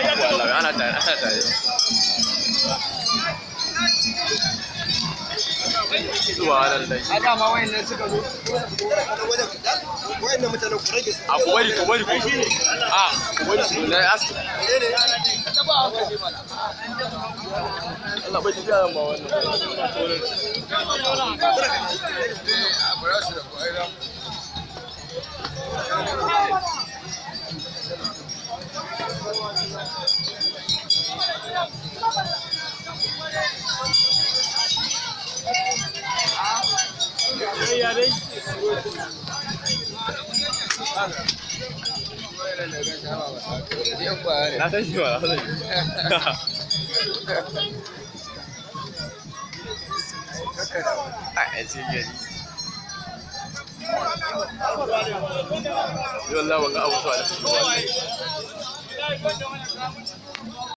wallahi ana tare subhanallah haka ma wayannan suka zo wayannan mutanen ku rage su a ku bari a ku bari su na aski Allah bai tafiya nan ba wannan na san shi ba a ce gani yau Allah wanga abu su